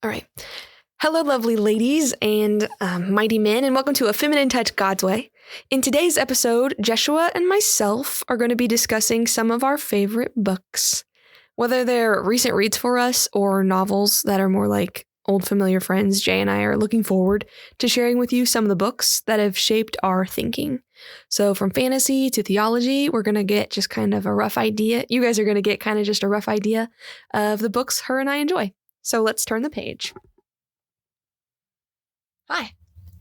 All right. Hello, lovely ladies and mighty men, and welcome to A Feminine Touch God's Way. In today's episode, Jeshua and myself are going to be discussing some of our favorite books. Whether they're recent reads for us or novels that are more like old familiar friends, Jay and I are looking forward to sharing with you some of the books that have shaped our thinking. So from fantasy to theology, we're going to get just kind of a rough idea. You guys are going to get kind of just a rough idea of the books her and I enjoy. So let's turn the page. Hi,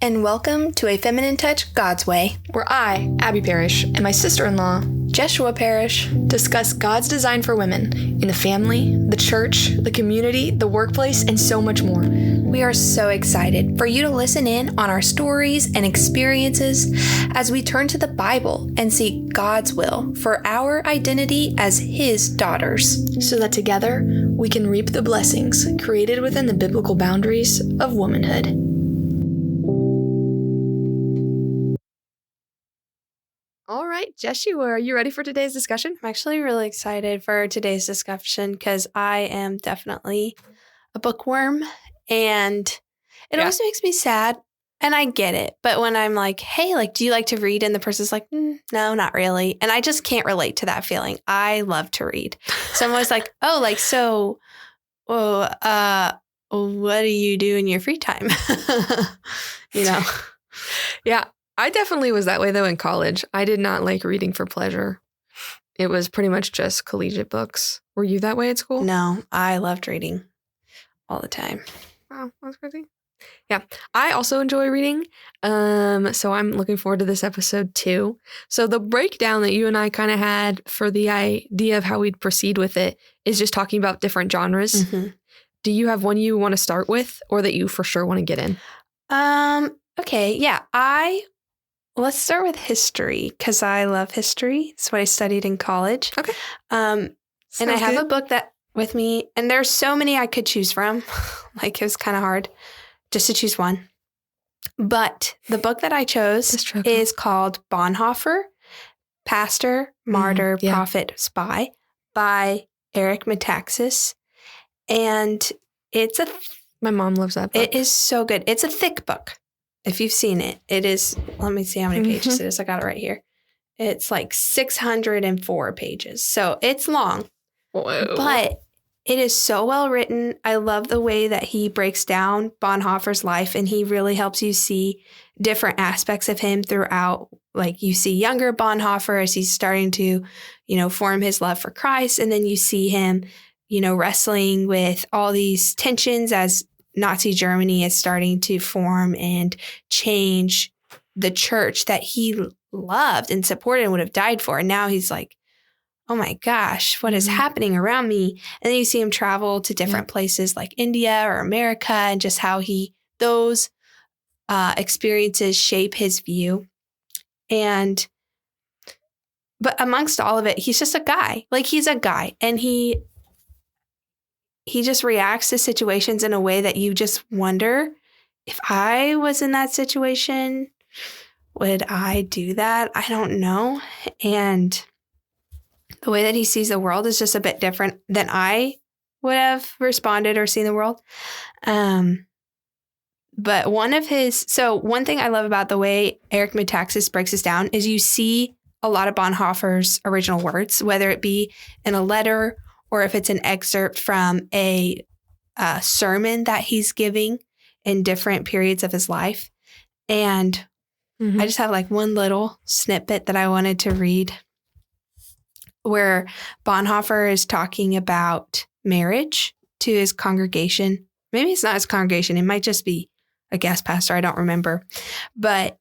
and welcome to A Feminine Touch God's Way, where I, Abbey Parrish, and my sister-in-law, Jeshua Parrish, discuss God's design for women in the family, the church, the community, the workplace, and so much more. We are so excited for you to listen in on our stories and experiences as we turn to the Bible and seek God's will for our identity as His daughters, so that together we can reap the blessings created within the biblical boundaries of womanhood. All right, Jeshua, are you ready for today's discussion? I'm actually really excited for today's discussion because I am definitely a bookworm, and it always makes me sad, and I get it. But when I'm like, hey, do you like to read? And the person's like, no, not really. And I just can't relate to that feeling. I love to read. So I'm always like, what do you do in your free time? Yeah. I definitely was that way, though, in college. I did not like reading for pleasure. It was pretty much just collegiate books. Were you that way at school? No, I loved reading all the time. Wow, that's crazy. Yeah, I also enjoy reading, so I'm looking forward to this episode, too. So the breakdown that you and I kind of had for the idea of how we'd proceed with it is just talking about different genres. Mm-hmm. Do you have one you want to start with or that you for sure want to get in? Okay, yeah, let's start with history because I love history. It's what I studied in college. Okay. And I have a book that with me, and there's so many I could choose from. It was kind of hard just to choose one. But the book that I chose is called Bonhoeffer, Pastor, Martyr, Prophet, Spy by Eric Metaxas. And it's my mom loves that book. It is so good. It's a thick book. If you've seen it, it is, let me see how many pages it is. I got it right here. It's 604 pages. So it's long. Whoa. But it is so well written. I love the way that he breaks down Bonhoeffer's life, and he really helps you see different aspects of him throughout. You see younger Bonhoeffer as he's starting to, form his love for Christ. And then you see him, wrestling with all these tensions as Nazi Germany is starting to form and change the church that he loved and supported and would have died for. And now he's like, oh my gosh, what is happening around me? And then you see him travel to different places like India or America, and just how those experiences shape his view. But amongst all of it, he's just a guy. He's a guy, and he just reacts to situations in a way that you just wonder, if I was in that situation, would I do that? I don't know. And the way that he sees the world is just a bit different than I would have responded or seen the world. But one thing I love about the way Eric Metaxas breaks this down is you see a lot of Bonhoeffer's original words, whether it be in a letter or if it's an excerpt from a sermon that he's giving in different periods of his life. And I just have one little snippet that I wanted to read where Bonhoeffer is talking about marriage to his congregation. Maybe it's not his congregation. It might just be a guest pastor. I don't remember. But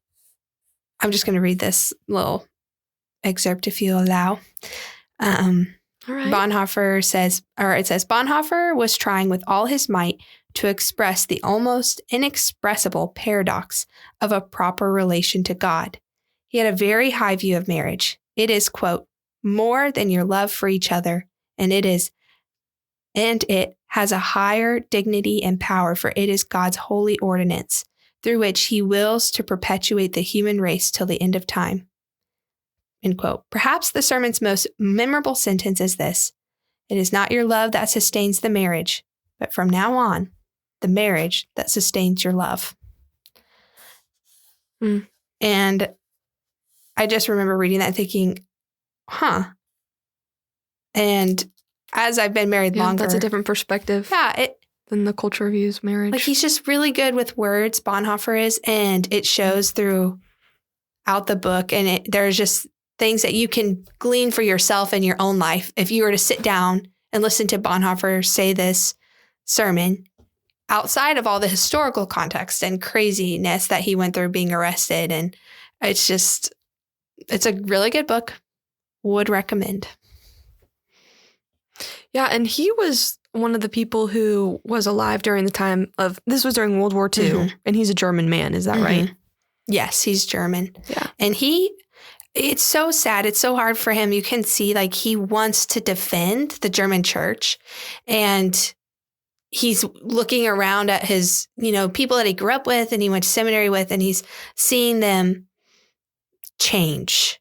I'm just going to read this little excerpt if you allow. All right. Bonhoeffer says, Bonhoeffer was trying with all his might to express the almost inexpressible paradox of a proper relation to God. He had a very high view of marriage. It is, quote, more than your love for each other, and it has a higher dignity and power, for it is God's holy ordinance, through which he wills to perpetuate the human race till the end of time. End quote. Perhaps the sermon's most memorable sentence is this: it is not your love that sustains the marriage, but from now on, the marriage that sustains your love. Mm. And I just remember reading that and thinking, huh. And as I've been married longer. That's a different perspective. Yeah. Than the culture views marriage. Like he's just really good with words, Bonhoeffer is, and it shows throughout the book. And there's just things that you can glean for yourself in your own life. If you were to sit down and listen to Bonhoeffer say this sermon outside of all the historical context and craziness that he went through being arrested. And it's a really good book. Would recommend. Yeah. And he was one of the people who was alive during the time of, this was during World War II, Mm-hmm. and he's a German man. Is that right? Yes, he's German. Yeah. And it's so sad. It's so hard for him. You can see like he wants to defend the German church, and he's looking around at his, people that he grew up with and he went to seminary with, and he's seeing them change.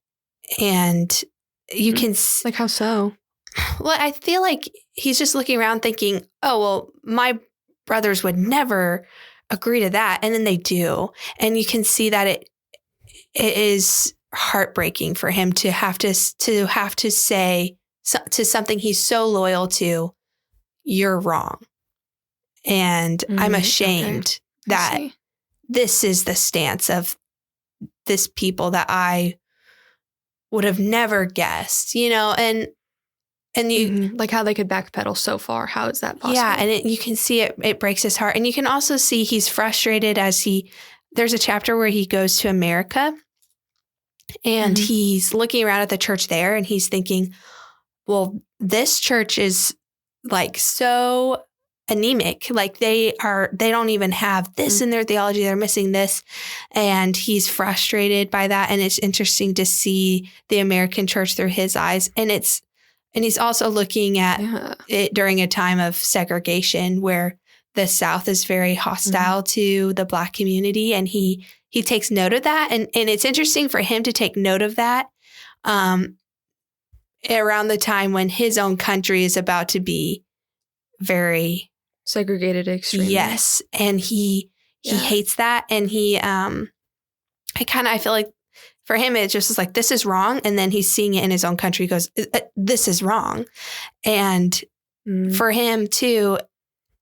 And you can... Like how so? Well, I feel like he's just looking around thinking, oh, well, my brothers would never agree to that. And then they do. And you can see that it is heartbreaking for him to have to say to something he's so loyal to, you're wrong. And I'm ashamed that this is the stance of this people that I would have never guessed, and you like how they could backpedal so far. How is that possible? Yeah. And you can see it breaks his heart. And you can also see he's frustrated as there's a chapter where he goes to America and he's looking around at the church there and he's thinking, well, this church is like so anemic. Like they don't even have this in their theology. They're missing this. And he's frustrated by that. And it's interesting to see the American church through his eyes. And he's also looking at it during a time of segregation where the South is very hostile to the Black community. And he takes note of that. And it's interesting for him to take note of that around the time when his own country is about to be very segregated extremely. Yes. And he hates that. And I feel like for him, it just is like, this is wrong. And then he's seeing it in his own country. He goes, this is wrong. And for him too,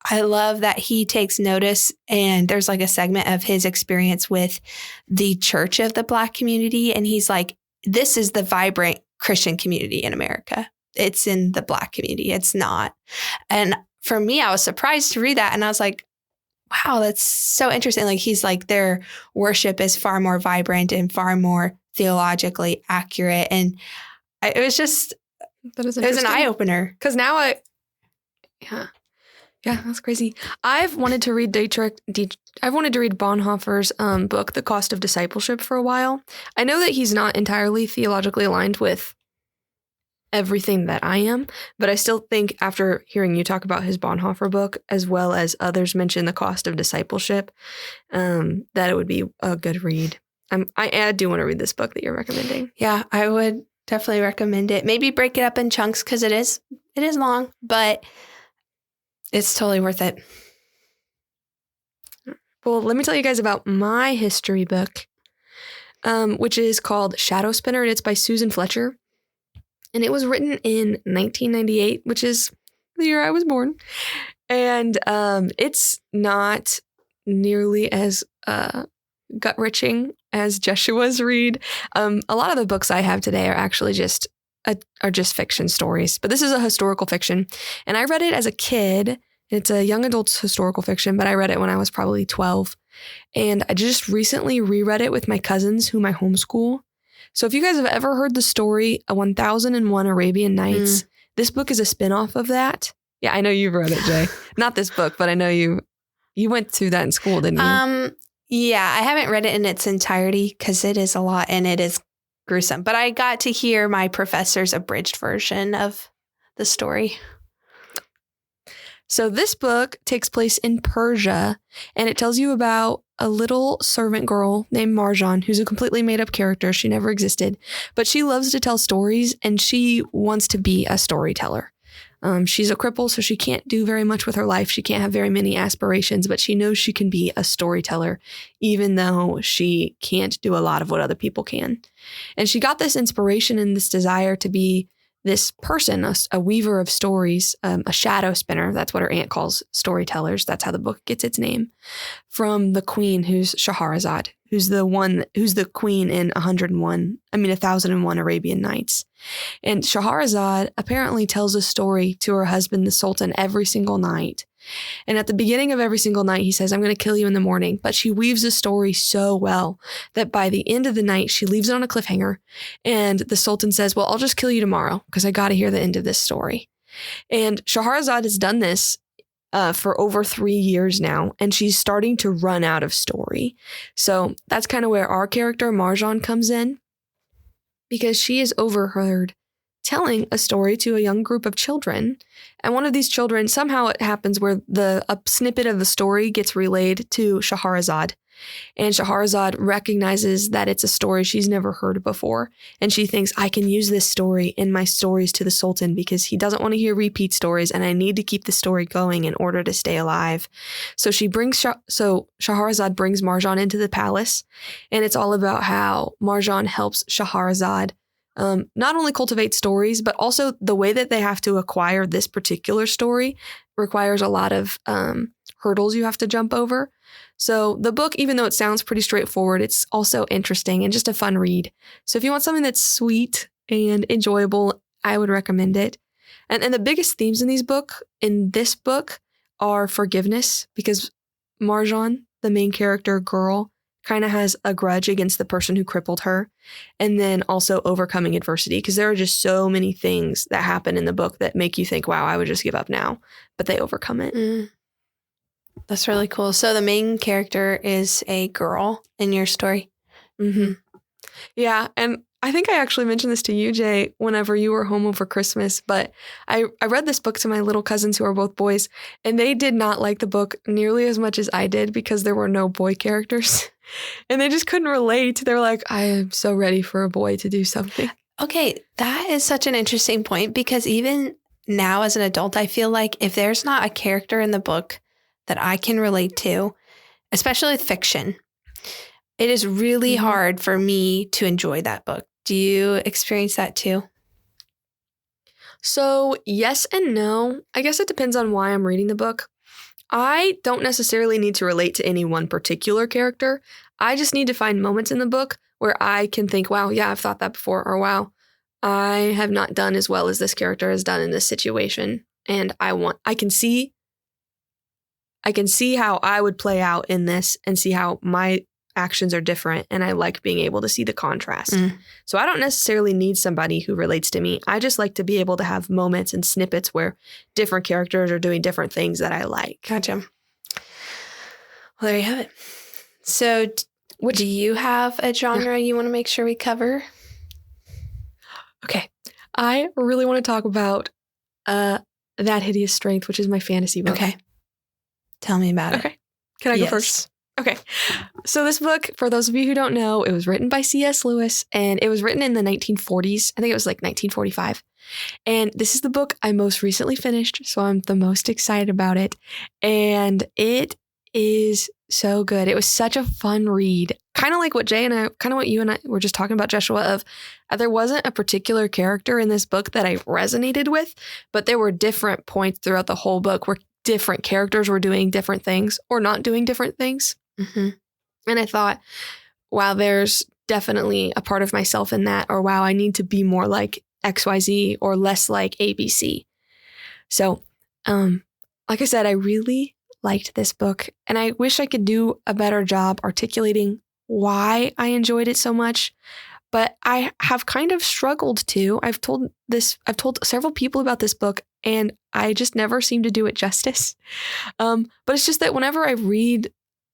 I love that he takes notice. And there's like a segment of his experience with the church of the Black community. And he's like, this is the vibrant Christian community in America. It's in the Black community. It's not. And for me, I was surprised to read that. And I was like, wow, that's so interesting. Like he's like, their worship is far more vibrant and far more theologically accurate. And it was an eye opener. Because now that's crazy. I've wanted to read Bonhoeffer's book, The Cost of Discipleship, for a while. I know that he's not entirely theologically aligned with everything that I am, but I still think after hearing you talk about his Bonhoeffer book, as well as others mention The Cost of Discipleship, that it would be a good read. I do want to read this book that you're recommending. Yeah, I would definitely recommend it. Maybe break it up in chunks because it is long, but it's totally worth it. Well, let me tell you guys about my history book, which is called Shadow Spinner, and it's by Susan Fletcher. And it was written in 1998, which is the year I was born. And it's not nearly as gut-wrenching as Jeshua's read. A lot of the books I have today are actually just fiction stories. But this is a historical fiction. And I read it as a kid. It's a young adult's historical fiction, but I read it when I was probably 12. And I just recently reread it with my cousins whom I homeschool. So if you guys have ever heard the story, 1001 Arabian Nights, this book is a spinoff of that. Yeah, I know you've read it, Jay. Not this book, but I know you went through that in school, didn't you? Yeah, I haven't read it in its entirety because it is a lot and it is gruesome. But I got to hear my professor's abridged version of the story. So this book takes place in Persia, and it tells you about a little servant girl named Marjan, who's a completely made-up character. She never existed, but she loves to tell stories, and she wants to be a storyteller. She's a cripple, so she can't do very much with her life. She can't have very many aspirations, but she knows she can be a storyteller, even though she can't do a lot of what other people can. And she got this inspiration and this desire to be this person, a weaver of stories, a shadow spinner. That's what her aunt calls storytellers. That's how the book gets its name, from the queen, who's Scheherazade, who's the queen in 1001 Arabian Nights. And Scheherazade apparently tells a story to her husband, the Sultan, every single night. And at the beginning of every single night, he says, I'm going to kill you in the morning. But she weaves a story so well that by the end of the night, she leaves it on a cliffhanger. And the Sultan says, well, I'll just kill you tomorrow because I got to hear the end of this story. And Scheherazade has done this for over 3 years now, and she's starting to run out of story. So that's kind of where our character, Marjan, comes in, because she is overheard telling a story to a young group of children. And one of these children, somehow it happens where a snippet of the story gets relayed to Scheherazade. And Scheherazade recognizes that it's a story she's never heard before. And she thinks, I can use this story in my stories to the Sultan because he doesn't want to hear repeat stories, and I need to keep the story going in order to stay alive. So Scheherazade brings Marjan into the palace, and it's all about how Marjan helps Scheherazade not only cultivate stories, but also the way that they have to acquire this particular story requires a lot of hurdles you have to jump over. So the book, even though it sounds pretty straightforward, it's also interesting and just a fun read. So if you want something that's sweet and enjoyable, I would recommend it. And the biggest themes in this book are forgiveness, because Marjan, the main character girl, kind of has a grudge against the person who crippled her, and then also overcoming adversity, because there are just so many things that happen in the book that make you think, wow, I would just give up now, but they overcome it. That's really cool. So the main character is a girl in your story. Mm-hmm. Yeah, and I think I actually mentioned this to you, Jay, whenever you were home over Christmas, but I read this book to my little cousins who are both boys, and they did not like the book nearly as much as I did because there were no boy characters. And they just couldn't relate. They're like, I am so ready for a boy to do something. Okay, that is such an interesting point, because even now as an adult, I feel like if there's not a character in the book that I can relate to, especially with fiction, it is really hard for me to enjoy that book. Do you experience that too? So yes and no. I guess it depends on why I'm reading the book. I don't necessarily need to relate to any one particular character. I just need to find moments in the book where I can think, wow, yeah, I've thought that before, or wow, I have not done as well as this character has done in this situation. And I can see how I would play out in this and see how my actions are different. And I like being able to see the contrast. So I don't necessarily need somebody who relates to me. I just like to be able to have moments and snippets where different characters are doing different things that I like. Gotcha. Well, there you have it. So do you have a genre you want to make sure we cover? Okay. I really want to talk about That Hideous Strength, which is my fantasy book. Okay. Tell me about it. Okay. Can I go first? Okay. So this book, for those of you who don't know, it was written by C.S. Lewis, and it was written in the 1940s. I think it was like 1945. And this is the book I most recently finished, so I'm the most excited about it. And it is so good. It was such a fun read. Kind of like what you and I were just talking about, Jeshua, of there wasn't a particular character in this book that I resonated with, but there were different points throughout the whole book where different characters were doing different things or not doing different things. And I thought, wow, there's definitely a part of myself in that, or wow, I need to be more like XYZ or less like ABC. So, like I said, I really liked this book, and I wish I could do a better job articulating why I enjoyed it so much, but I have kind of struggled to. I've told several people about this book, and I just never seem to do it justice. But it's just that whenever I read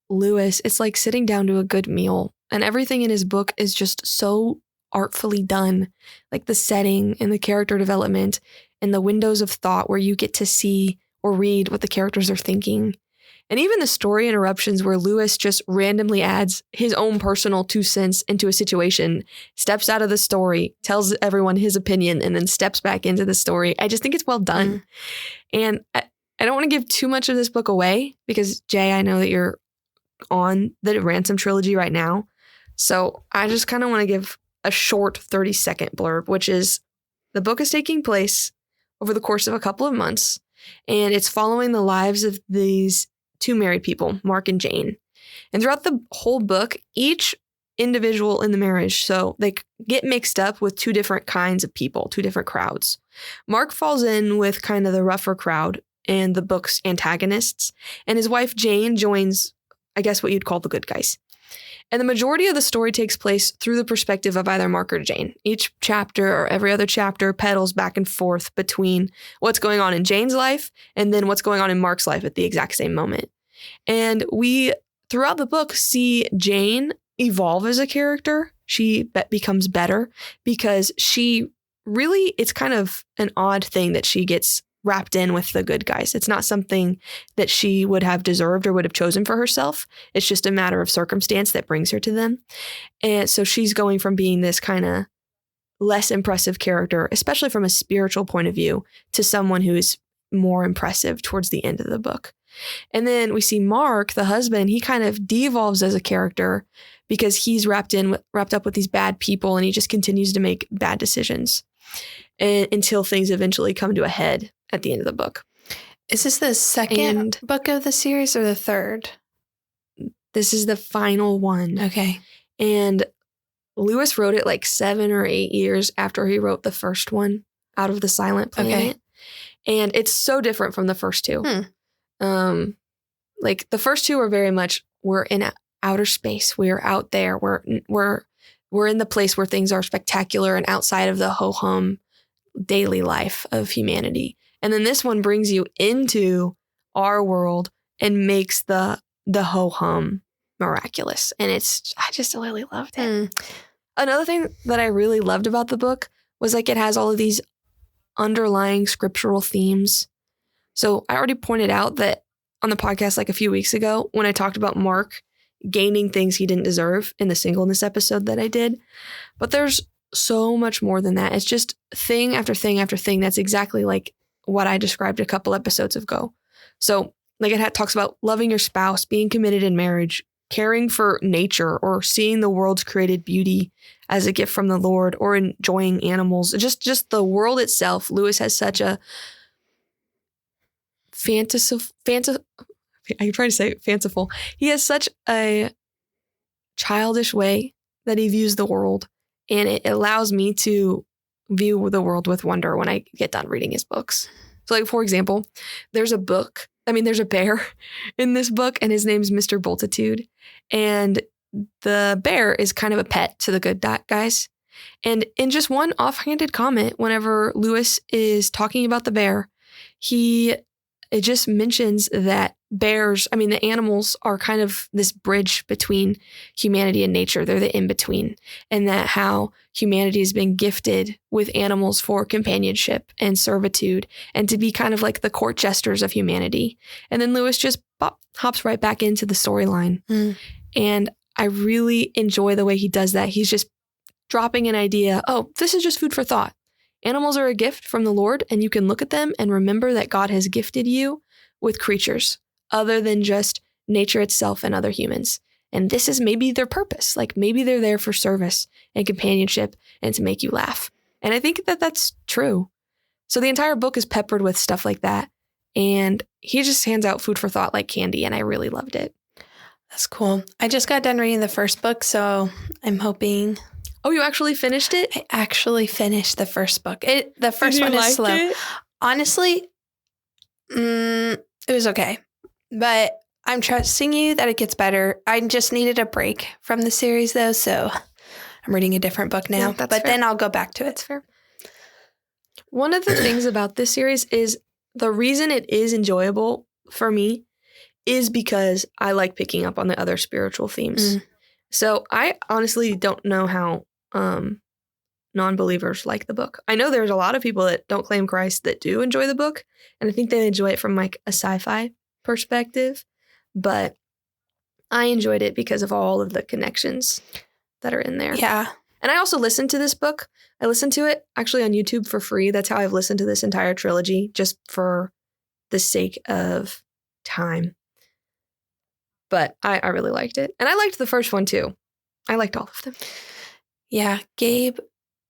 Lewis, it's like sitting down to a good meal, and everything in his book is just so artfully done, like the setting and the character development and the windows of thought where you get to see or read what the characters are thinking. And even the story interruptions where Lewis just randomly adds his own personal 2 cents into a situation, steps out of the story, tells everyone his opinion, and then steps back into the story. I just think it's well done. And I don't want to give too much of this book away because, Jay, I know that you're on the Ransom trilogy right now. So I just kind of want to give a short 30-second blurb, which is the book is taking place over the course of a couple of months, and it's following the lives of these 2 married people, Mark and Jane. And throughout the whole book, each individual in the marriage, so they get mixed up with 2 different kinds of people, 2 different crowds. Mark falls in with kind of the rougher crowd and the book's antagonists, and his wife Jane joins, I guess, what you'd call the good guys. And the majority of the story takes place through the perspective of either Mark or Jane. Each chapter or every other chapter pedals back and forth between what's going on in Jane's life and then what's going on in Mark's life at the exact same moment. And we, throughout the book, see Jane evolve as a character. She becomes better because she really, it's kind of an odd thing that she gets wrapped in with the good guys. It's not something that she would have deserved or would have chosen for herself. It's just a matter of circumstance that brings her to them. And so she's going from being this kind of less impressive character, especially from a spiritual point of view, to someone who's more impressive towards the end of the book. And then we see Mark, the husband, he kind of de-evolves as a character because he's wrapped up with these bad people, and he just continues to make bad decisions until things eventually come to a head at the end of the book. Is this the second book of the series or the third? This is the final one. Okay. And Lewis wrote it like 7 or 8 years after he wrote the first one, Out of the Silent Planet. Okay. And it's so different from the first 2. Like the first 2 are very much, we're in outer space. We're out there. We're in the place where things are spectacular and outside of the ho-hum daily life of humanity. And then this one brings you into our world and makes the ho-hum miraculous. And I just really loved it. Another thing that I really loved about the book was like it has all of these underlying scriptural themes. So I already pointed out that on the podcast like a few weeks ago when I talked about Mark gaining things he didn't deserve in the singleness episode that I did. But there's so much more than that. It's just thing after thing after thing that's exactly like what I described a couple episodes ago. So like it talks about loving your spouse, being committed in marriage, caring for nature, or seeing the world's created beauty as a gift from the Lord, or enjoying animals. Just the world itself. Lewis has such a I'm trying to say fanciful. He has such a childish way that he views the world, and it allows me to view the world with wonder when I get done reading his books. So like, for example, there's a bear in this book, and his name's Mr. Boltitude. And the bear is kind of a pet to the good guys. And in just one offhanded comment, whenever Lewis is talking about the bear, it just mentions that the animals are kind of this bridge between humanity and nature. They're the in-between. And that how humanity has been gifted with animals for companionship and servitude and to be kind of like the court jesters of humanity. And then Lewis just hops right back into the storyline. And I really enjoy the way he does that. He's just dropping an idea. Oh, this is just food for thought. Animals are a gift from the Lord, and you can look at them and remember that God has gifted you with creatures other than just nature itself and other humans. And this is maybe their purpose. Like maybe they're there for service and companionship and to make you laugh. And I think that that's true. So the entire book is peppered with stuff like that. And he just hands out food for thought like candy. And I really loved it. That's cool. I just got done reading the first book, so I'm hoping... Oh, you actually finished it? I actually finished the first book. The first one is slow. It? Honestly, it was okay. But I'm trusting you that it gets better. I just needed a break from the series, though, so I'm reading a different book now. Yeah, but then I'll go back to it. That's fair. One of the things about this series is the reason it is enjoyable for me is because I like picking up on the other spiritual themes. So I honestly don't know how non-believers like the book. I know there's a lot of people that don't claim Christ that do enjoy the book, and I think they enjoy it from like a sci-fi perspective. but I enjoyed it because of all of the connections that are in there. Yeah. And I also listened to this book. I listened to it actually on YouTube for free. That's how I've listened to this entire trilogy, just for the sake of time. But I really liked it. And I liked the first one too. I liked all of them. Yeah. Gabe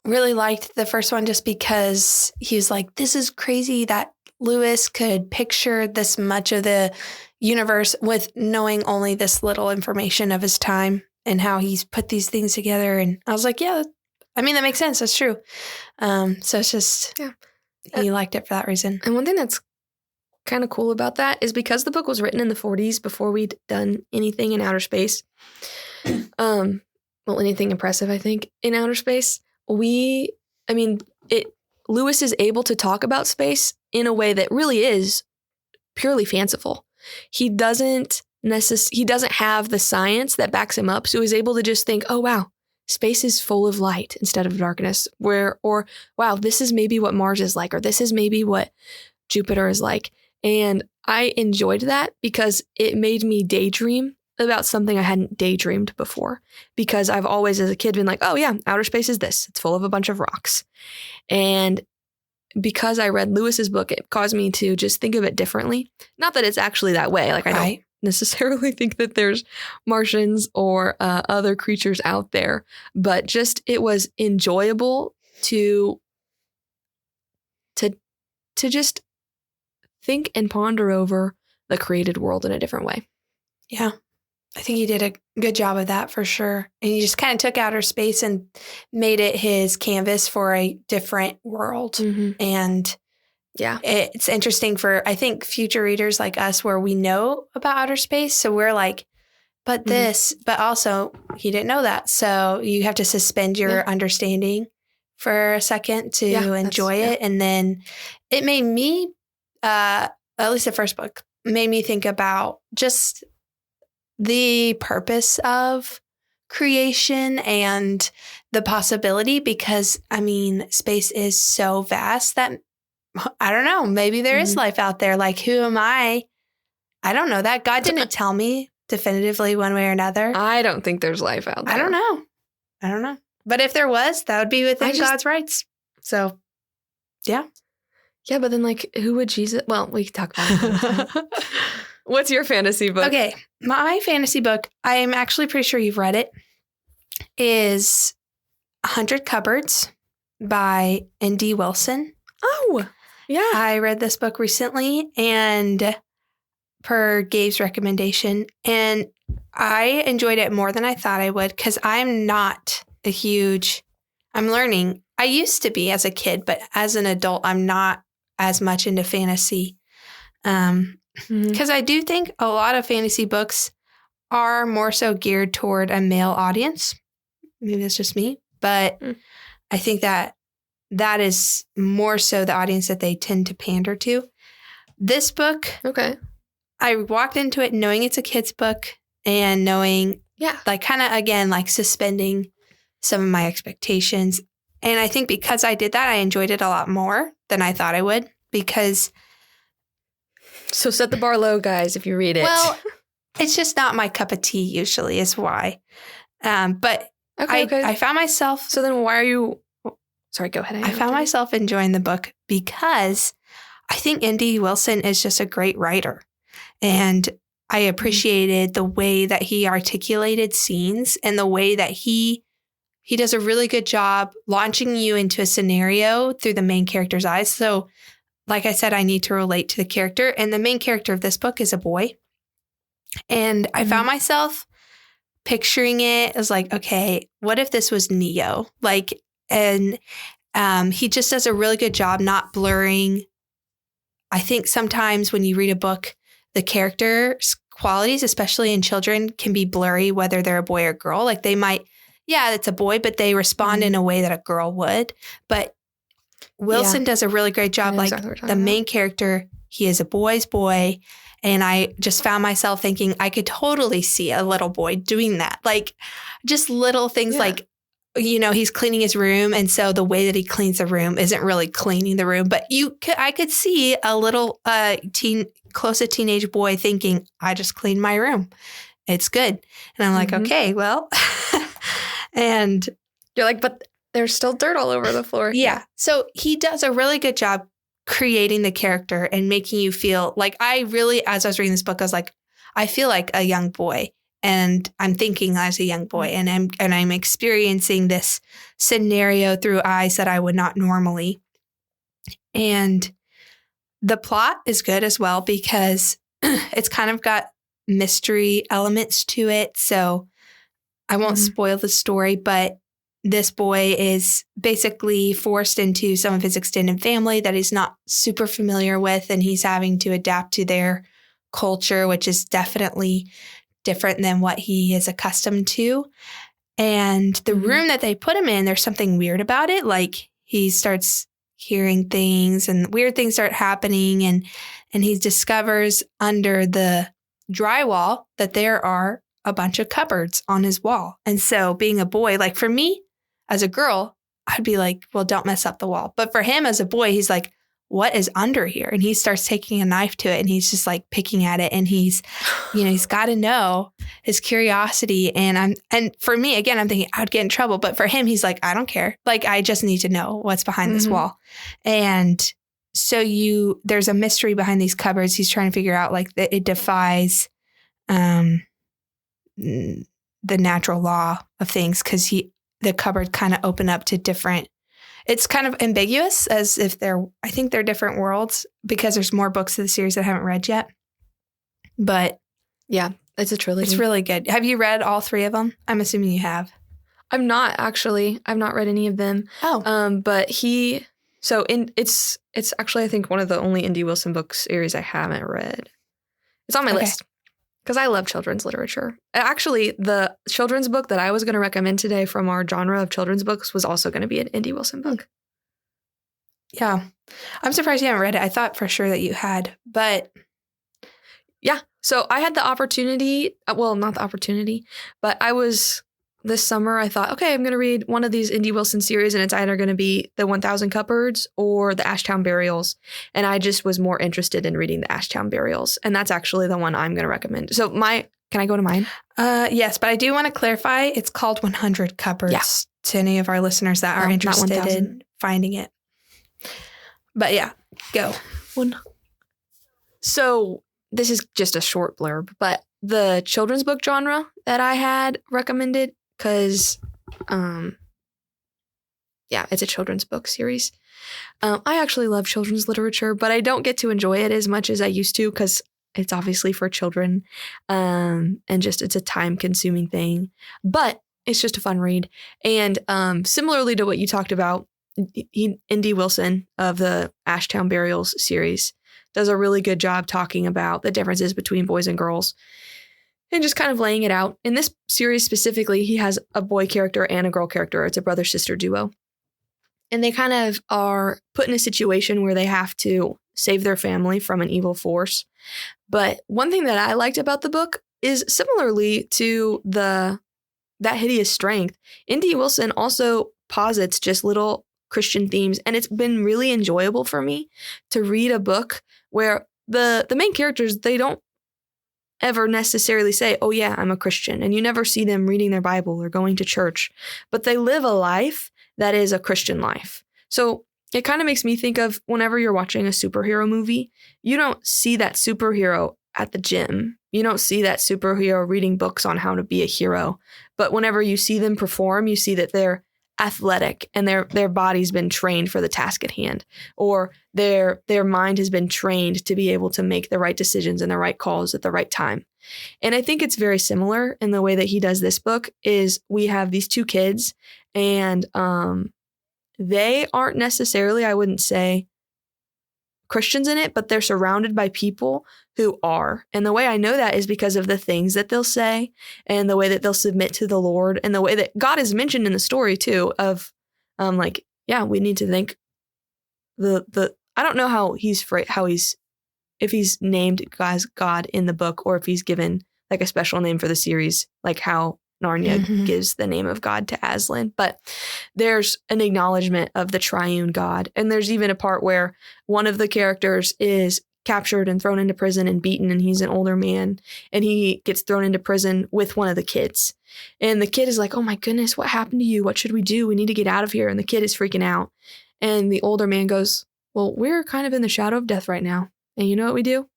really liked the first one just because he was like, this is crazy that Lewis could picture this much of the universe with knowing only this little information of his time and how he's put these things together. And I was like, yeah, I mean, that makes sense. That's true. So it's just, he liked it for that reason. And one thing that's kind of cool about that is because the book was written in the 40s before we'd done anything in outer space, well, anything impressive, I think, in outer space, Lewis is able to talk about space in a way that really is purely fanciful. He doesn't have the science that backs him up, so he's able to just think, oh, wow, space is full of light instead of darkness, or wow, this is maybe what Mars is like, or this is maybe what Jupiter is like. And I enjoyed that because it made me daydream about something I hadn't daydreamed before, because I've always as a kid been like, oh yeah, outer space is this. It's full of a bunch of rocks. And because I read Lewis's book, it caused me to just think of it differently. Not that it's actually that way. Like I don't necessarily think that there's Martians or other creatures out there, but just it was enjoyable to just think and ponder over the created world in a different way. Yeah. I think he did a good job of that for sure. And he just kind of took outer space and made it his canvas for a different world. Mm-hmm. And yeah, it's interesting for, I think, future readers like us where we know about outer space. So we're like, but this, but also he didn't know that. So you have to suspend your understanding for a second to enjoy it. And then it made me, at least the first book, made me think about just the purpose of creation and the possibility, because I mean, space is so vast that I don't know, maybe there is life out there. Like, who am I? I don't know that. God didn't tell me definitively one way or another. I don't think there's life out there. I don't know. But if there was, that would be within God's rights. So, yeah. Yeah, but then like, who would Jesus? Well, we could talk about it. What's your fantasy book? Okay, my fantasy book, I am actually pretty sure you've read it, is 100 Cupboards by N.D. Wilson. Oh, yeah. I read this book recently and per Gabe's recommendation, and I enjoyed it more than I thought I would because I'm not I'm learning. I used to be as a kid, but as an adult, I'm not as much into fantasy. Because I do think a lot of fantasy books are more so geared toward a male audience. Maybe that's just me, but I think that is more so the audience that they tend to pander to. This book, I walked into it knowing it's a kid's book and knowing, like kind of again, like suspending some of my expectations. And I think because I did that, I enjoyed it a lot more than I thought I would because... So set the bar low, guys, if you read it. Well, it's just not my cup of tea usually is why. But I found myself... So then why are you... Sorry, go ahead. I found myself enjoying the book because I think N.D. Wilson is just a great writer. And I appreciated the way that he articulated scenes and the way that he does a really good job launching you into a scenario through the main character's eyes. So like I said, I need to relate to the character. And the main character of this book is a boy. And I found myself picturing it as like, okay, what if this was Neo? Like, and he just does a really good job not blurring. I think sometimes when you read a book, the character's qualities, especially in children, can be blurry, whether they're a boy or girl. Like they might, it's a boy, but they respond in a way that a girl would. But Wilson does a really great job. Like the main character, he is a boy's boy. And I just found myself thinking I could totally see a little boy doing that. Like just little things like he's cleaning his room. And so the way that he cleans the room isn't really cleaning the room. But I could see a little close to teenage boy thinking, I just cleaned my room. It's good. And I'm like, okay, well. And you're like, but there's still dirt all over the floor. Yeah. So he does a really good job creating the character and making you feel like as I was reading this book, I was like, I feel like a young boy. And I'm thinking as a young boy, and I'm experiencing this scenario through eyes that I would not normally. And the plot is good as well because it's kind of got mystery elements to it. So I won't spoil the story, but this boy is basically forced into some of his extended family that he's not super familiar with, and he's having to adapt to their culture, which is definitely different than what he is accustomed to. And the room that they put him in, there's something weird about it. Like he starts hearing things and weird things start happening. And he discovers under the drywall that there are a bunch of cupboards on his wall. And so being a boy, like for me as a girl, I'd be like, well, don't mess up the wall. But for him as a boy, he's like, what is under here? And he starts taking a knife to it and he's just like picking at it. And he's got to know, his curiosity. And for me, again, I'm thinking I'd get in trouble. But for him, he's like, I don't care. Like, I just need to know what's behind this wall. And so there's a mystery behind these cupboards. He's trying to figure out like that it defies the natural law of things because the cupboard kind of open up to different. It's kind of ambiguous as if I think they're different worlds because there's more books of the series that I haven't read yet. But yeah, it's a trilogy. It's really good. Have you read all 3 of them? I'm assuming you have. I'm not actually. I've not read any of them. Oh. But it's actually, I think, one of the only Indy Wilson book series I haven't read. It's on my list. Because I love children's literature. Actually, the children's book that I was going to recommend today from our genre of children's books was also going to be an Indy Wilson book. Yeah. I'm surprised you haven't read it. I thought for sure that you had, but... Yeah. So I had the opportunity, not the opportunity, but this summer, I thought, okay, I'm going to read one of these Indy Wilson series, and it's either going to be the 1000 Cupboards or the Ashtown Burials. And I just was more interested in reading the Ashtown Burials. And that's actually the one I'm going to recommend. So can I go to mine? Yes, but I do want to clarify, it's called 100 Cupboards to any of our listeners that are interested in finding it. But yeah, go. So this is just a short blurb, but the children's book genre that I had recommended, because, it's a children's book series. I actually love children's literature, but I don't get to enjoy it as much as I used to because it's obviously for children, and just it's a time-consuming thing. But it's just a fun read. And similarly to what you talked about, Indy Wilson of the Ashtown Burials series does a really good job talking about the differences between boys and girls. And just kind of laying it out. In this series specifically, he has a boy character and a girl character. It's a brother-sister duo. And they kind of are put in a situation where they have to save their family from an evil force. But one thing that I liked about the book is similarly to that hideous strength, Indy Wilson also posits just little Christian themes. And it's been really enjoyable for me to read a book where the main characters, they don't ever necessarily say, oh yeah, I'm a Christian. And you never see them reading their Bible or going to church, but they live a life that is a Christian life. So it kind of makes me think of whenever you're watching a superhero movie, you don't see that superhero at the gym. You don't see that superhero reading books on how to be a hero. But whenever you see them perform, you see that they're athletic and their body's been trained for the task at hand, or their mind has been trained to be able to make the right decisions and the right calls at the right time. And I think it's very similar in the way that he does this book is we have these 2 kids and they aren't necessarily, I wouldn't say, Christians in it, but they're surrounded by people who are. And the way I know that is because of the things that they'll say and the way that they'll submit to the Lord and the way that God is mentioned in the story too of we need to think the I don't know how if he's named as God in the book or if he's given like a special name for the series, like how Narnia gives the name of God to Aslan. But there's an acknowledgement of the triune God. And there's even a part where one of the characters is captured and thrown into prison and beaten, and he's an older man, and he gets thrown into prison with one of the kids. And the kid is like, oh my goodness, what happened to you? What should we do? We need to get out of here. And the kid is freaking out. And the older man goes, well, we're kind of in the shadow of death right now. And you know what we do?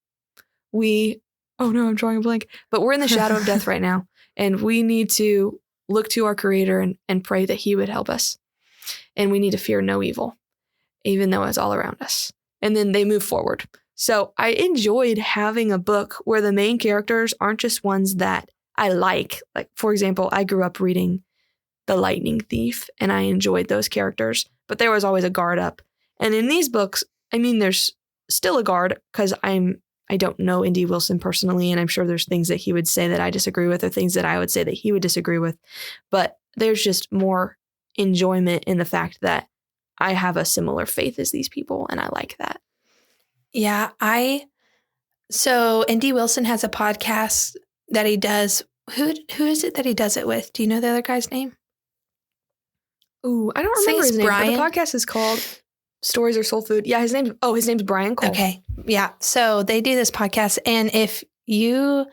Oh no, I'm drawing a blank. But we're in the shadow of death right now. And we need to look to our Creator and pray that He would help us. And we need to fear no evil, even though it's all around us. And then they move forward. So I enjoyed having a book where the main characters aren't just ones that I like. Like, for example, I grew up reading The Lightning Thief, and I enjoyed those characters. But there was always a guard up. And in these books, I mean, there's still a guard because I don't know N.D. Wilson personally, and I'm sure there's things that he would say that I disagree with or things that I would say that he would disagree with. But there's just more enjoyment in the fact that I have a similar faith as these people, and I like that. Yeah, so N.D. Wilson has a podcast that he does. Who is it that he does it with? Do you know the other guy's name? Ooh, I don't remember his name, but the podcast is called Stories Are Soul Food. Yeah, his name's Brian Cole. Okay. Yeah. So they do this podcast. And if you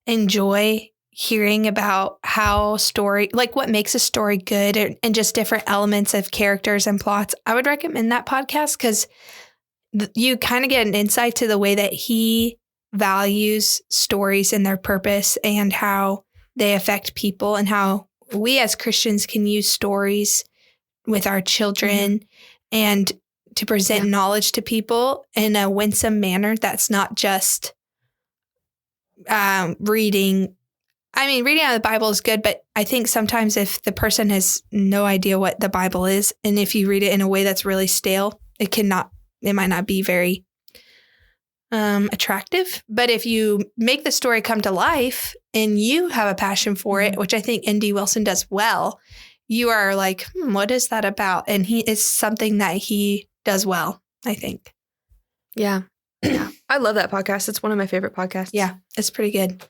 enjoy hearing about how what makes a story good and just different elements of characters and plots, I would recommend that podcast because you kind of get an insight to the way that he values stories and their purpose and how they affect people and how we as Christians can use stories with our children and to present knowledge to people in a winsome manner that's not just reading. I mean, reading out of the Bible is good, but I think sometimes if the person has no idea what the Bible is, and if you read it in a way that's really stale, it might not be very attractive. But if you make the story come to life and you have a passion for it, which I think N.D. Wilson does well, you are like, what is that about? And it's something that he does well, I think. Yeah. Yeah. I love that podcast. It's one of my favorite podcasts. Yeah, it's pretty good.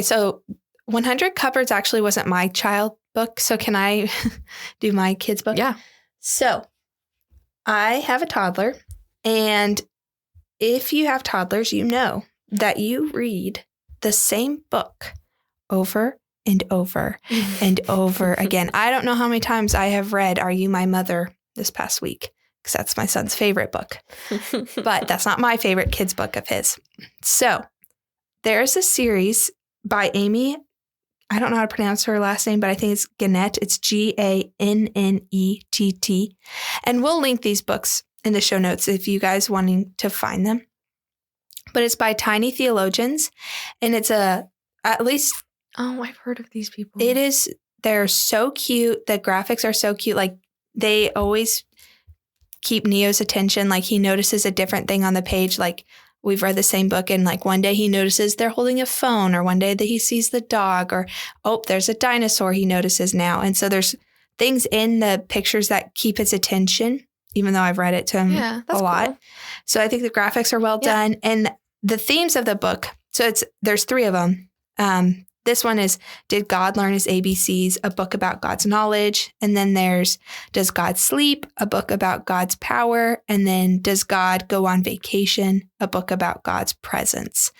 So 100 Cupboards actually wasn't my child book. So can I do my kid's book? Yeah. So I have a toddler, and if you have toddlers, you know that you read the same book over and over and over again. I don't know how many times I have read Are You My Mother this past week, because that's my son's favorite book. But that's not my favorite kid's book of his. So there's a series by Amy. I don't know how to pronounce her last name, but I think it's Gannett. It's Gannett. And we'll link these books in the show notes if you guys wanting to find them. But it's by Tiny Theologians. And it's at least... Oh, I've heard of these people. They're so cute. The graphics are so cute. Like, they always keep Neo's attention. Like, he notices a different thing on the page. Like, we've read the same book, and like one day he notices they're holding a phone, or one day that he sees the dog, or, oh, there's a dinosaur he notices now. And so there's things in the pictures that keep his attention, even though I've read it to him a lot. Cool. So I think the graphics are well done. And the themes of the book, so there's 3 of them. This one is, Did God Learn His ABCs? A book about God's knowledge. And then there's, Does God Sleep? A book about God's power. And then Does God Go on Vacation? A book about God's presence.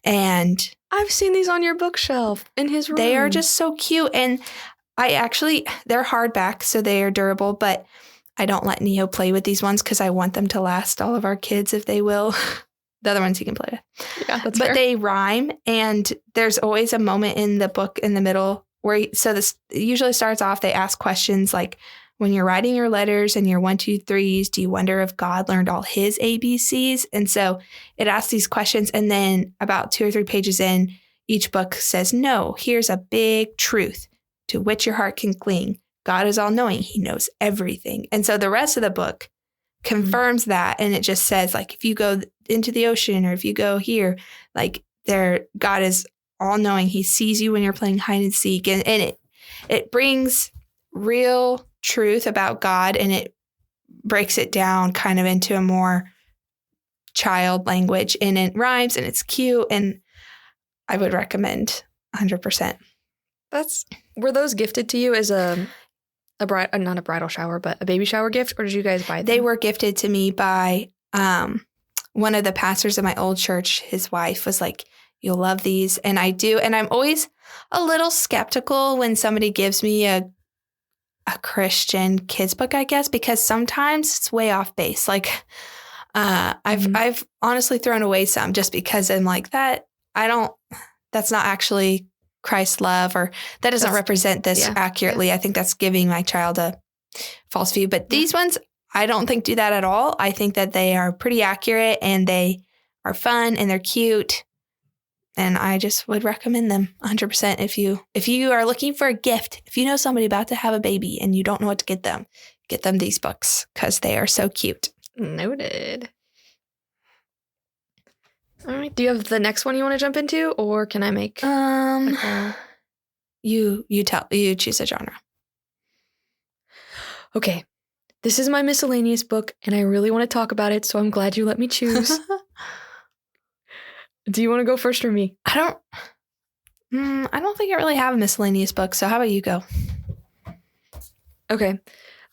And I've seen these on your bookshelf in his room. They are just so cute. And they're hardback, so they are durable, but I don't let Neo play with these ones because I want them to last all of our kids if they will. The other ones he can play with. Yeah, that's fair. But they rhyme, and there's always a moment in the book in the middle where, this usually starts off, they ask questions like, when you're writing your letters and your 1, 2, 3s, do you wonder if God learned all his ABCs? And so it asks these questions, and then about 2 or 3 pages in, each book says, no, here's a big truth to which your heart can cling. God is all-knowing. He knows everything. And so the rest of the book confirms that, and it just says, like, if you go into the ocean, or if you go here, like, God is all-knowing. He sees you when you're playing hide and seek, and it brings real truth about God, and it breaks it down kind of into a more child language, and it rhymes, and it's cute, and I would recommend 100%. Were those gifted to you as a not a bridal shower, but a baby shower gift, or did you guys buy them? They were gifted to me by one of the pastors of my old church. His wife was like, "You'll love these," and I do. And I'm always a little skeptical when somebody gives me a Christian kids book, I guess, because sometimes it's way off base. Like I've honestly thrown away some just because I'm like that. That's not actually Christ's love, or that doesn't represent this accurately. Yeah. I think that's giving my child a false view. But these ones, I don't think do that at all. I think that they are pretty accurate and they are fun and they're cute. And I just would recommend them 100%. If you are looking for a gift, if you know somebody about to have a baby and you don't know what to get them these books because they are so cute. Noted. All right. Do you have the next one you want to jump into, or can I make? You choose a genre. Okay. This is my miscellaneous book, and I really want to talk about it, so I'm glad you let me choose. Do you want to go first or me? I don't think I really have a miscellaneous book, so how about you go? Okay.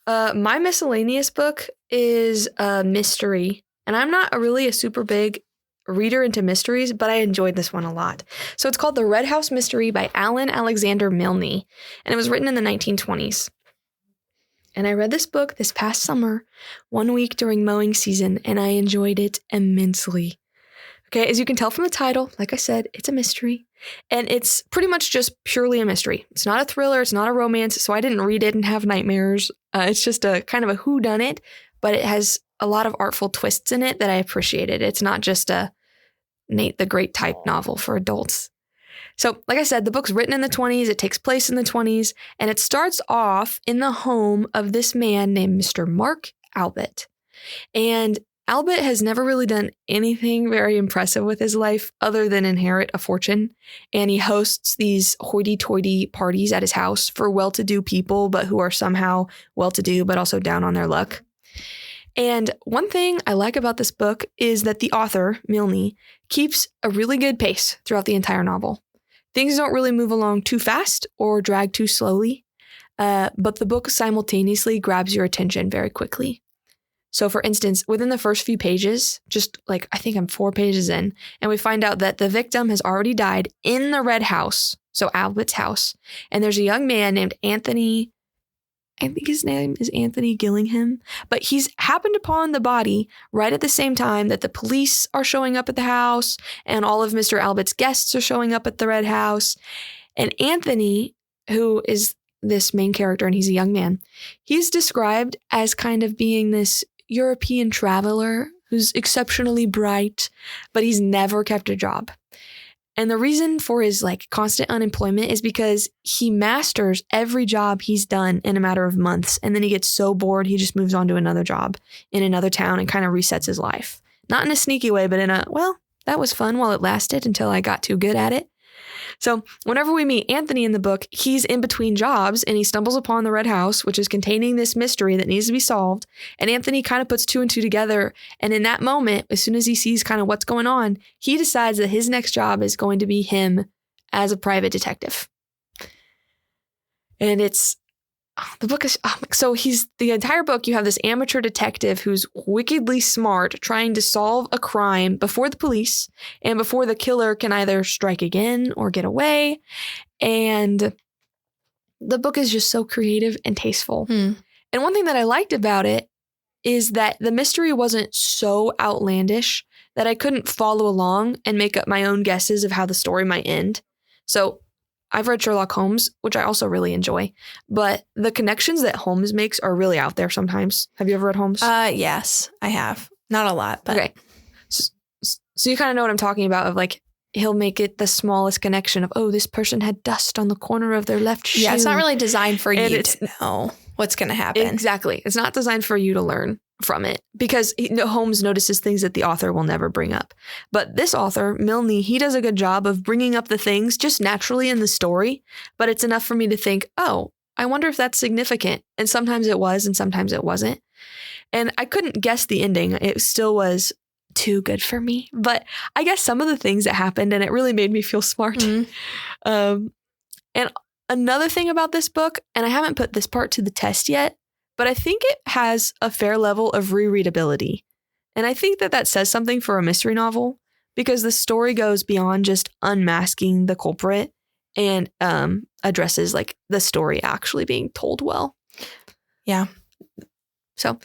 My miscellaneous book is a mystery, and I'm not really a super big reader into mysteries, but I enjoyed this one a lot. So it's called The Red House Mystery by Alan Alexander Milne, and it was written in the 1920s. And I read this book this past summer, 1 week during mowing season, and I enjoyed it immensely. Okay, as you can tell from the title, like I said, it's a mystery, and it's pretty much just purely a mystery. It's not a thriller, it's not a romance, so I didn't read it and have nightmares. It's just a kind of a whodunit, but it has a lot of artful twists in it that I appreciated. It's not just a Nate the Great type novel for adults. So, like I said, the book's written in the 20s, it takes place in the 20s, and it starts off in the home of this man named Mr. Mark Albert. And Albert has never really done anything very impressive with his life other than inherit a fortune. And he hosts these hoity-toity parties at his house for well-to-do people, but who are somehow well-to-do, but also down on their luck. And one thing I like about this book is that the author, Milne, keeps a really good pace throughout the entire novel. Things don't really move along too fast or drag too slowly, but the book simultaneously grabs your attention very quickly. So for instance, within the first few pages, just like I think I'm 4 pages in, and we find out that the victim has already died in the red house, so Albert's house, and there's a young man named Anthony, I think his name is Anthony Gillingham, but he's happened upon the body right at the same time that the police are showing up at the house and all of Mr. Albert's guests are showing up at the red house. And Anthony, who is this main character and he's a young man, he's described as kind of being this European traveler who's exceptionally bright, but he's never kept a job. And the reason for his constant unemployment is because he masters every job he's done in a matter of months. And then he gets so bored, he just moves on to another job in another town and kind of resets his life. Not in a sneaky way, but in a, well, that was fun while it lasted until I got too good at it. So whenever we meet Anthony in the book, he's in between jobs and he stumbles upon the red house, which is containing this mystery that needs to be solved. And Anthony kind of puts 2 and 2 together. And in that moment, as soon as he sees kind of what's going on, he decides that his next job is going to be him as a private detective. And the book is, so the entire book, you have this amateur detective who's wickedly smart trying to solve a crime before the police and before the killer can either strike again or get away. And the book is just so creative and tasteful. And one thing that I liked about it is that the mystery wasn't so outlandish that I couldn't follow along and make up my own guesses of how the story might end. So I've read Sherlock Holmes, which I also really enjoy, but the connections that Holmes makes are really out there sometimes. Have you ever read Holmes? Yes, I have. Not a lot, but. Okay. So you kind of know what I'm talking about of he'll make it the smallest connection of, oh, this person had dust on the corner of their left shoe. Yeah, it's not really designed for you to know what's going to happen. Exactly. It's not designed for you to learn from it because Holmes notices things that the author will never bring up. But this author, Milne, he does a good job of bringing up the things just naturally in the story, but it's enough for me to think, oh, I wonder if that's significant. And sometimes it was and sometimes it wasn't. And I couldn't guess the ending. It still was too good for me. But I guess some of the things that happened and it really made me feel smart. And Another thing about this book, and I haven't put this part to the test yet, but I think it has a fair level of rereadability. And I think that says something for a mystery novel because the story goes beyond just unmasking the culprit and addresses like the story actually being told well. Yeah. So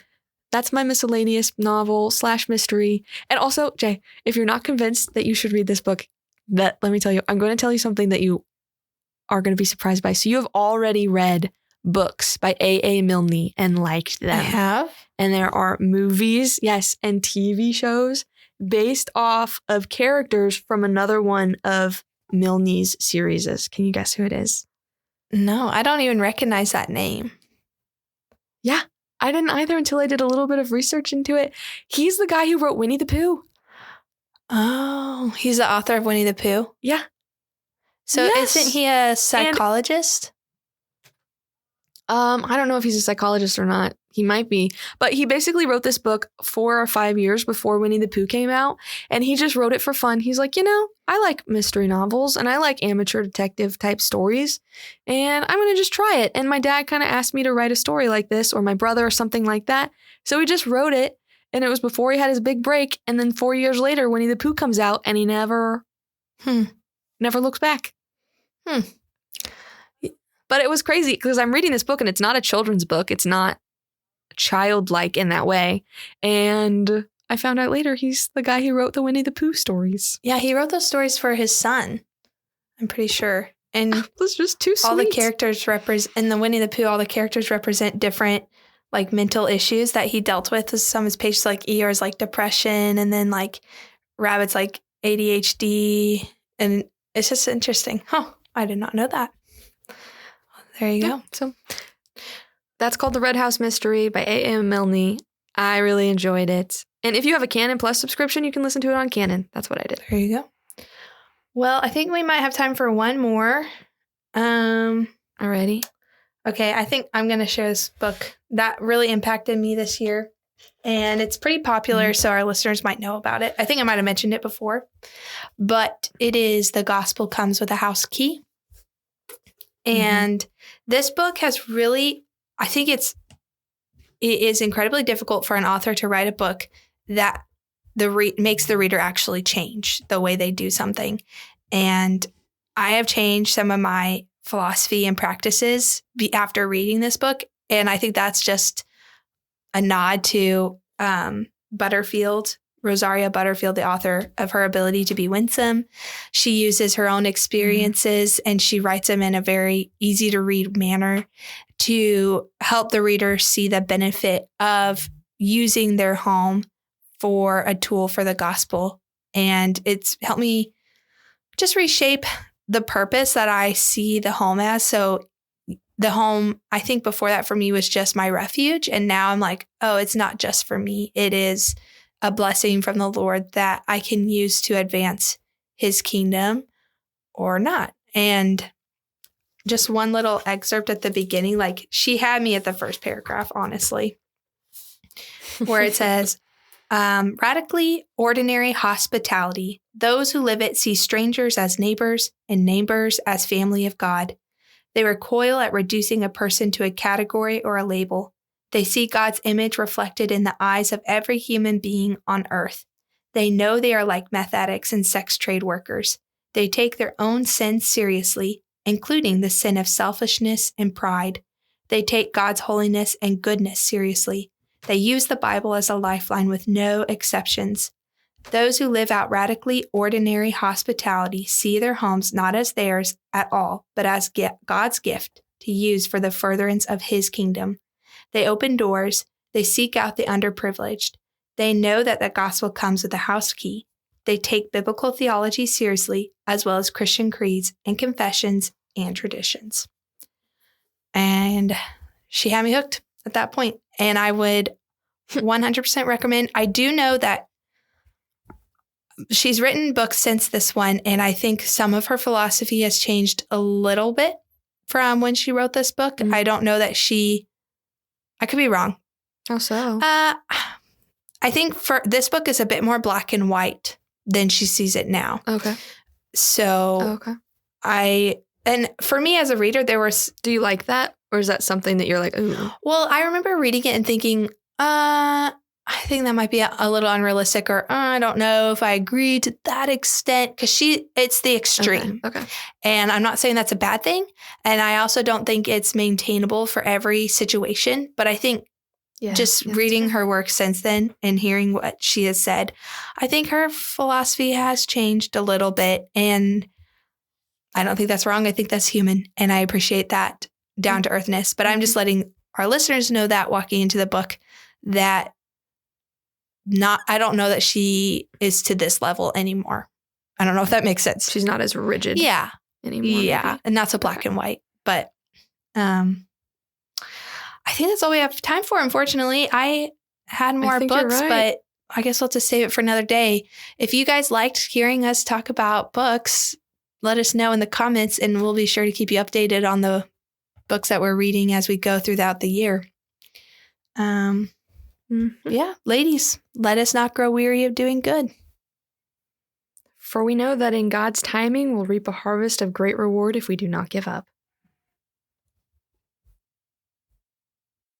that's my miscellaneous novel / mystery. And also, Jay, if you're not convinced that you should read this book, let me tell you, I'm going to tell you something that you are going to be surprised by. So you have already read books by A.A. Milne and liked them. I have. And there are movies, yes, and TV shows based off of characters from another one of Milne's series. Can you guess who it is? No, I don't even recognize that name. Yeah, I didn't either until I did a little bit of research into it. He's the guy who wrote Winnie the Pooh. Oh, he's the author of Winnie the Pooh? Yeah. So yes. Isn't he a psychologist? I don't know if he's a psychologist or not. He might be. But he basically wrote this book 4 or 5 years before Winnie the Pooh came out. And he just wrote it for fun. He's like, I like mystery novels and I like amateur detective type stories. And I'm going to just try it. And my dad kind of asked me to write a story like this, or my brother or something like that. So he just wrote it. And it was before he had his big break. And then 4 years later, Winnie the Pooh comes out and he never looks back. But it was crazy because I'm reading this book and it's not a children's book. It's not childlike in that way. And I found out later he's the guy who wrote the Winnie the Pooh stories. Yeah, he wrote those stories for his son, I'm pretty sure. And it was just too sweet. All the characters in the Winnie the Pooh, all the characters represent different like mental issues that he dealt with. Some of his patients, like Eeyore's like depression, and then like Rabbit's like ADHD. And it's just interesting. I did not know that. There you go. So that's called The Red House Mystery by A.M. Milne. I really enjoyed it. And if you have a Canon Plus subscription, you can listen to it on Canon. That's what I did. There you go. Well, I think we might have time for one more. Alrighty. Okay, I think I'm going to share this book that really impacted me this year. And it's pretty popular, so our listeners might know about it. I think I might have mentioned it before. But it is The Gospel Comes with a House Key. And this book has really, I think it is incredibly difficult for an author to write a book that makes the reader actually change the way they do something. And I have changed some of my philosophy and practices after reading this book. And I think that's just a nod to Rosaria Butterfield, the author, of her ability to be winsome. She uses her own experiences and she writes them in a very easy to read manner to help the reader see the benefit of using their home for a tool for the gospel. And it's helped me just reshape the purpose that I see the home as. So the home, I think before that for me was just my refuge. And now I'm like, oh, it's not just for me. It is a blessing from the Lord that I can use to advance his kingdom or not. And just one little excerpt at the beginning, like she had me at the first paragraph, honestly, where it says, radically ordinary hospitality. Those who live it see strangers as neighbors and neighbors as family of God. They recoil at reducing a person to a category or a label. They see God's image reflected in the eyes of every human being on earth. They know they are like meth addicts and sex trade workers. They take their own sins seriously, including the sin of selfishness and pride. They take God's holiness and goodness seriously. They use the Bible as a lifeline with no exceptions. Those who live out radically ordinary hospitality see their homes not as theirs at all, but as God's gift to use for the furtherance of his kingdom. They open doors. They seek out the underprivileged. They know that the gospel comes with a house key. They take biblical theology seriously, as well as Christian creeds and confessions and traditions. And she had me hooked at that point. And I would 100% recommend. I do know that she's written books since this one, and I think some of her philosophy has changed a little bit from when she wrote this book. I don't know that I could be wrong. How so? I think for this book is a bit more black and white than she sees it now. Okay. So I And for me as a reader, there was... Do you like that? Or is that something that you're like, ooh? Well, I remember reading it and thinking, I think that might be a little unrealistic, or I don't know if I agree to that extent, because it's the extreme. Okay. And I'm not saying that's a bad thing. And I also don't think it's maintainable for every situation. But I think reading her work since then and hearing what she has said, I think her philosophy has changed a little bit. And I don't think that's wrong. I think that's human. And I appreciate that down to earthness. But I'm just letting our listeners know that walking into the book that I don't know that she is to this level anymore. I don't know if that makes sense. She's not as rigid anymore. Yeah. Maybe. And not so black and white. But I think that's all we have time for, unfortunately. I had more books, but I guess we'll just save it for another day. If you guys liked hearing us talk about books, let us know in the comments, and we'll be sure to keep you updated on the books that we're reading as we go throughout the year. Yeah, ladies, let us not grow weary of doing good. For we know that in God's timing we'll reap a harvest of great reward if we do not give up.